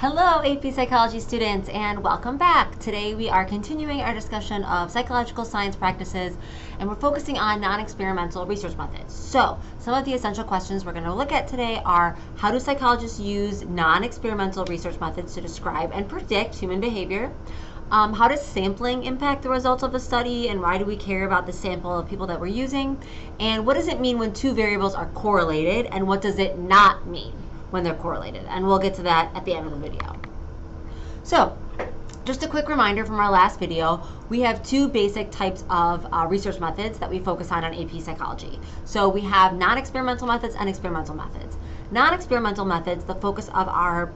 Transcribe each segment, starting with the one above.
Hello AP Psychology students and welcome back. Today we are continuing our discussion of psychological science practices and we're focusing on non-experimental research methods. So some of the essential questions we're going to look at today are: how do psychologists use non-experimental research methods to describe and predict human behavior? How does sampling impact the results of a study, and why do we care about the sample of people that we're using? And what does it mean when two variables are correlated, and what does it not mean when they're correlated? And we'll get to that at the end of the video. So just a quick reminder from our last video, we have two basic types of research methods that we focus on AP Psychology. So we have non-experimental methods and experimental methods. Non-experimental methods, the focus of our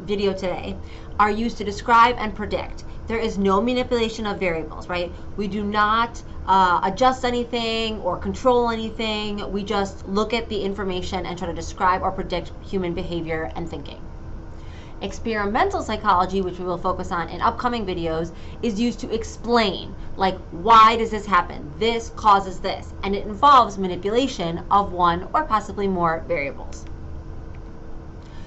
video today, are used to describe and predict. There is no manipulation of variables, right? We do not adjust anything or control anything. We just look at the information and try to describe or predict human behavior and thinking. Experimental psychology, which we will focus on in upcoming videos, is used to explain, like, why does this happen? This causes this, and it involves manipulation of one or possibly more variables.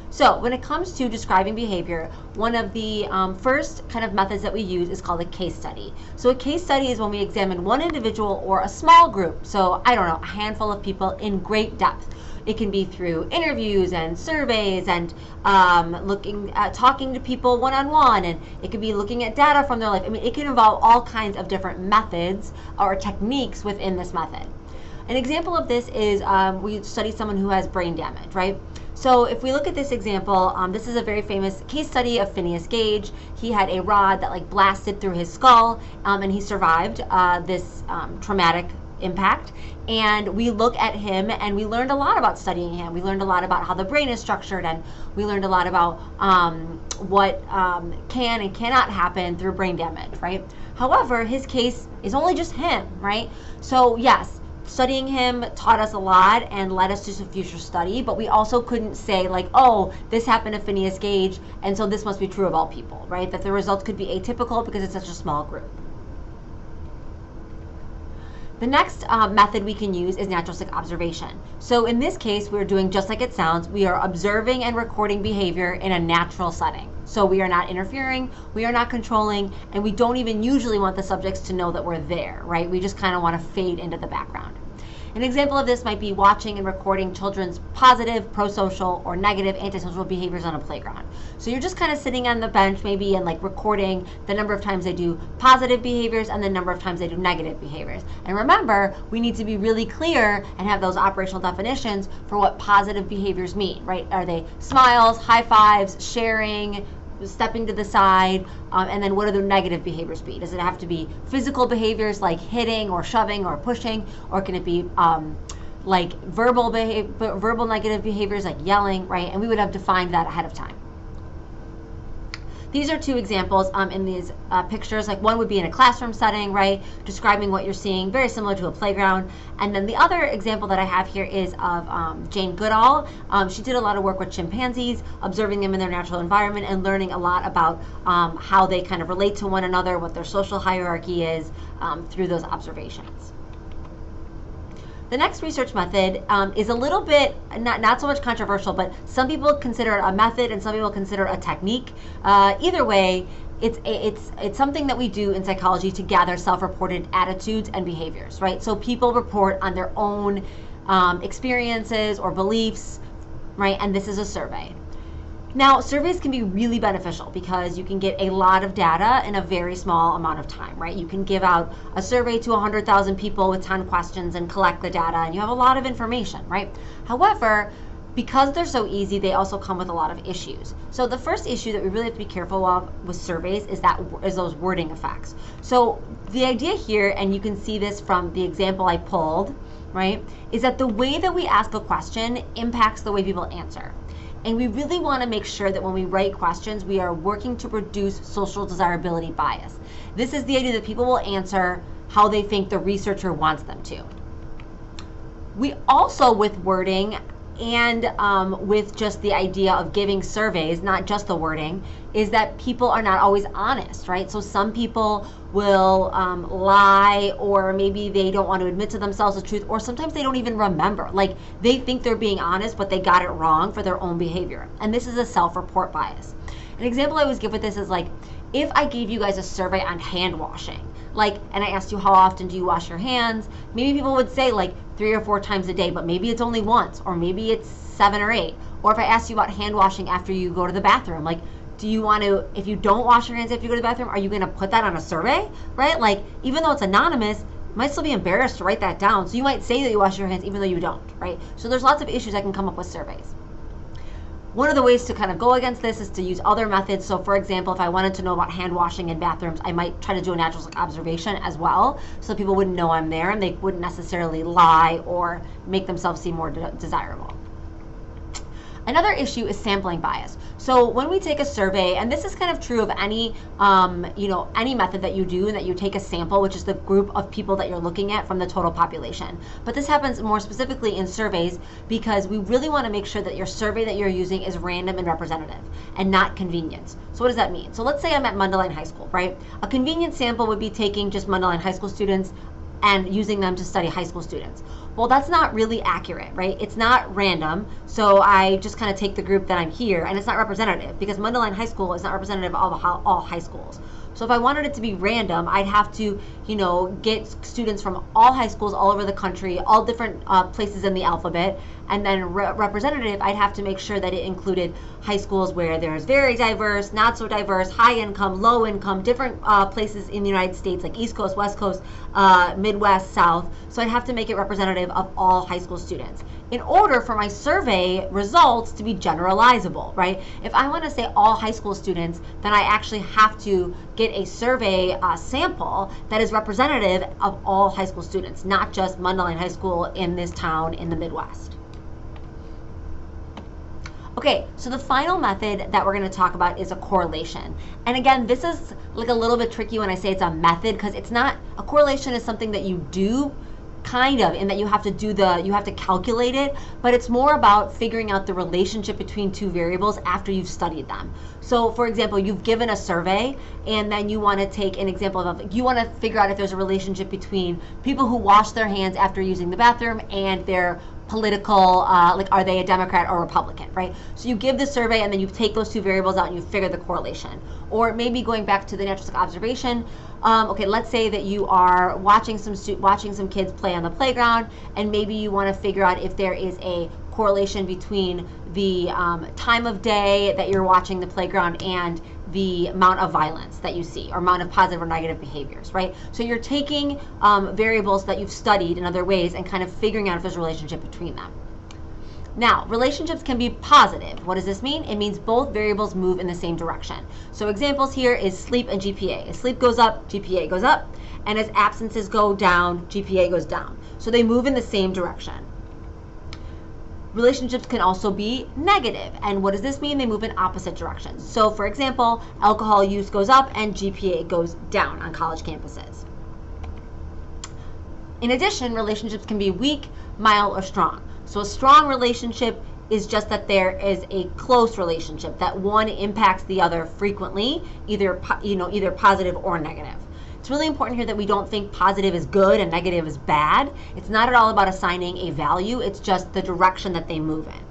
So when it comes to describing behavior, one of the first kind of methods that we use is called a case study. So a case study is when we examine one individual or a small group, so I don't know, a handful of people in great depth. It can be through interviews and surveys and talking to people one-on-one, and it could be looking at data from their life. I mean, it can involve all kinds of different methods or techniques within this method. An example of this is we study someone who has brain damage, right? So if we look at this example, this is a very famous case study of Phineas Gage. He had a rod that blasted through his skull, and he survived this traumatic impact. And we look at him and we learned a lot about studying him. We learned a lot about how the brain is structured, and we learned a lot about what can and cannot happen through brain damage, right? However, his case is only just him, right? So yes, studying him taught us a lot and led us to future study, but we also couldn't say oh, this happened to Phineas Gage, and so this must be true of all people, right? That the results could be atypical because it's such a small group. The next method we can use is naturalistic observation. So in this case, we're doing just like it sounds. We are observing and recording behavior in a natural setting. So we are not interfering, we are not controlling, and we don't even usually want the subjects to know that we're there, right? We just kind of want to fade into the background. An example of this might be watching and recording children's positive, pro-social, or negative antisocial behaviors on a playground. So you're just kind of sitting on the bench maybe and recording the number of times they do positive behaviors and the number of times they do negative behaviors. And remember, we need to be really clear and have those operational definitions for what positive behaviors mean, right? Are they smiles, high fives, sharing, stepping to the side, and then what do the negative behaviors be? Does it have to be physical behaviors like hitting or shoving or pushing, or can it be verbal negative behaviors like yelling, right? And we would have defined that ahead of time. These are two examples in these pictures. One would be in a classroom setting, right? Describing what you're seeing, very similar to a playground. And then the other example that I have here is of Jane Goodall. She did a lot of work with chimpanzees, observing them in their natural environment and learning a lot about how they kind of relate to one another, what their social hierarchy is through those observations. The next research method is a little bit not so much controversial, but some people consider it a method and some people consider it a technique. Either way, it's something that we do in psychology to gather self-reported attitudes and behaviors, right? So people report on their own experiences or beliefs, right? And this is a survey. Now, surveys can be really beneficial because you can get a lot of data in a very small amount of time, right? You can give out a survey to 100,000 people with 10 questions and collect the data, and you have a lot of information, right? However, because they're so easy, they also come with a lot of issues. So the first issue that we really have to be careful of with surveys is those wording effects. So the idea here, and you can see this from the example I pulled, right, is that the way that we ask a question impacts the way people answer. And we really want to make sure that when we write questions, we are working to reduce social desirability bias. This is the idea that people will answer how they think the researcher wants them to. We also, with wording and with just the idea of giving surveys, not just the wording, is that people are not always honest, right? So some people will lie, or maybe they don't want to admit to themselves the truth, or sometimes they don't even remember. Like, they think they're being honest, but they got it wrong for their own behavior. And this is a self-report bias. An example I always give with this is like, if I gave you guys a survey on hand washing, and I asked you how often do you wash your hands, maybe people would say like 3 or 4 times a day, but maybe it's only once, or maybe it's 7 or 8. Or if I asked you about hand washing after you go to the bathroom, like, do you want to, if you don't wash your hands after you go to the bathroom, are you going to put that on a survey, right? Like, even though it's anonymous, you might still be embarrassed to write that down. So you might say that you wash your hands even though you don't, right? So there's lots of issues that can come up with surveys. One of the ways to kind of go against this is to use other methods. So for example, if I wanted to know about hand washing in bathrooms, I might try to do a naturalistic observation as well, so people wouldn't know I'm there and they wouldn't necessarily lie or make themselves seem more desirable. Another issue is sampling bias. So when we take a survey, and this is kind of true of any, any method that you do, and that you take a sample, which is the group of people that you're looking at from the total population. But this happens more specifically in surveys because we really want to make sure that your survey that you're using is random and representative and not convenience. So what does that mean? So let's say I'm at Mundelein High School, right? A convenient sample would be taking just Mundelein High School students and using them to study high school students. Well, that's not really accurate, right? It's not random, so I just kind of take the group that I'm here, and it's not representative because Mundelein High School is not representative of all high schools. So if I wanted it to be random, I'd have to, get students from all high schools all over the country, all different places in the alphabet, and then representative, I'd have to make sure that it included high schools where there's very diverse, not so diverse, high income, low income, different places in the United States, like East Coast, West Coast, Midwest, South. So I'd have to make it representative of all high school students in order for my survey results to be generalizable, right? If I want to say all high school students, then I actually have to get a survey sample that is representative of all high school students, not just Mundelein High School in this town in the Midwest. Okay, so the final method that we're going to talk about is a correlation. And again, this is like a little bit tricky when I say it's a method, because it's not, a correlation is something that you do kind of, in that you have to calculate it, but it's more about figuring out the relationship between two variables after you've studied them. So for example, you've given a survey and then you want to take an example of, you want to figure out if there's a relationship between people who wash their hands after using the bathroom and their political, are they a Democrat or Republican, right? So you give the survey and then you take those two variables out and you figure the correlation. Or maybe going back to the naturalistic observation, okay, let's say that you are watching some kids play on the playground, and maybe you want to figure out if there is a correlation between the time of day that you're watching the playground and the amount of violence that you see, or amount of positive or negative behaviors, right? So you're taking variables that you've studied in other ways and kind of figuring out if there's a relationship between them. Now, relationships can be positive. What does this mean? It means both variables move in the same direction. So examples here is sleep and GPA. As sleep goes up, GPA goes up, and as absences go down, GPA goes down. So they move in the same direction. Relationships can also be negative. And what does this mean? They move in opposite directions. So for example, alcohol use goes up and GPA goes down on college campuses. In addition, relationships can be weak, mild, or strong. So a strong relationship is just that there is a close relationship, that one impacts the other frequently, either positive or negative. It's really important here that we don't think positive is good and negative is bad. It's not at all about assigning a value, it's just the direction that they move in.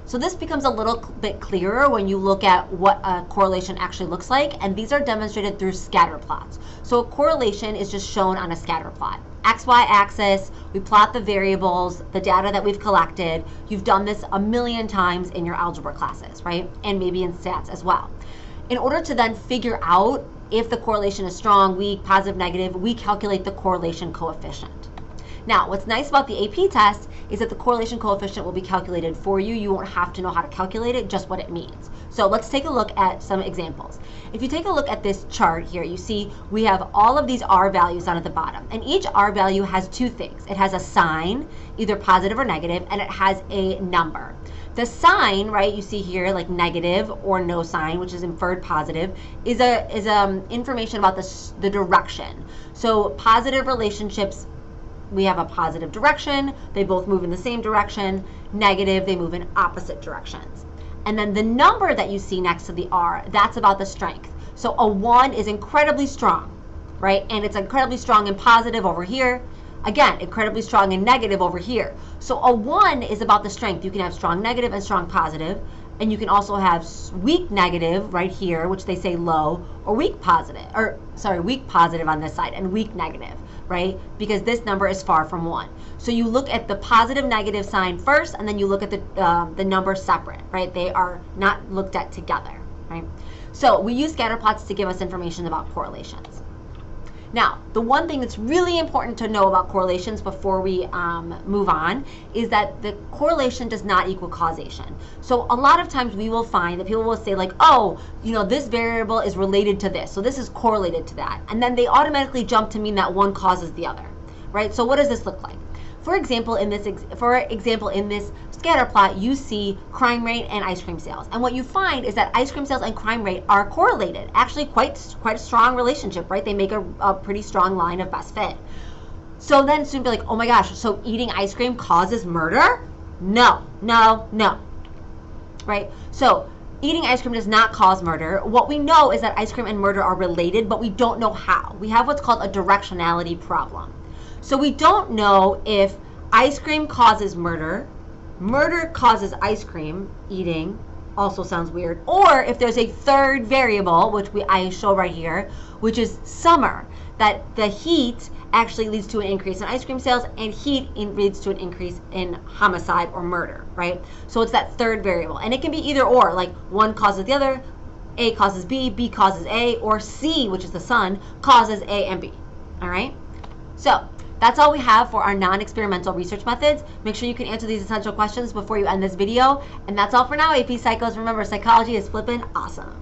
So this becomes a little bit clearer when you look at what a correlation actually looks like, and these are demonstrated through scatter plots. So a correlation is just shown on a scatter plot. XY axis, we plot the variables, the data that we've collected. You've done this a million times in your algebra classes, right? And maybe in stats as well. In order to then figure out if the correlation is strong, weak, positive, negative, we calculate the correlation coefficient. Now, what's nice about the AP test is that the correlation coefficient will be calculated for you. You won't have to know how to calculate it, just what it means. So let's take a look at some examples. If you take a look at this chart here, you see we have all of these R values down at the bottom. And each R value has two things. It has a sign, either positive or negative, and it has a number. The sign, right, you see here, like negative or no sign, which is inferred positive, is information about the direction. So positive relationships, we have a positive direction, they both move in the same direction. Negative, they move in opposite directions. And then the number that you see next to the R, that's about the strength. So a 1 is incredibly strong, right? And it's incredibly strong in positive over here. Again, incredibly strong in negative over here. So a 1 is about the strength. You can have strong negative and strong positive. And you can also have weak negative right here, which they say low, or weak positive on this side and weak negative, right? Because this number is far from 1. So you look at the positive negative sign first, and then you look at the number separate, right? They are not looked at together, right? So we use scatter plots to give us information about correlations. Now, the one thing that's really important to know about correlations before we move on is that the correlation does not equal causation. So a lot of times we will find that people will say like, oh, you know, this variable is related to this, so this is correlated to that. And then they automatically jump to mean that one causes the other, right? So what does this look like? For example, in this scatter plot, you see crime rate and ice cream sales. And what you find is that ice cream sales and crime rate are correlated. Actually, quite a strong relationship, right? They make a pretty strong line of best fit. So then soon be like, oh my gosh, so eating ice cream causes murder? No, no, no, right? So eating ice cream does not cause murder. What we know is that ice cream and murder are related, but we don't know how. We have what's called a directionality problem. So we don't know if ice cream causes murder, murder causes ice cream, eating also sounds weird, or if there's a third variable, which I show right here, which is summer, that the heat actually leads to an increase in ice cream sales, and heat leads to an increase in homicide or murder, right? So it's that third variable, and it can be either or, like one causes the other, A causes B, B causes A, or C, which is the sun, causes A and B, all right? So that's all we have for our non-experimental research methods. Make sure you can answer these essential questions before you end this video. And that's all for now, AP Psychos. Remember, psychology is flippin' awesome.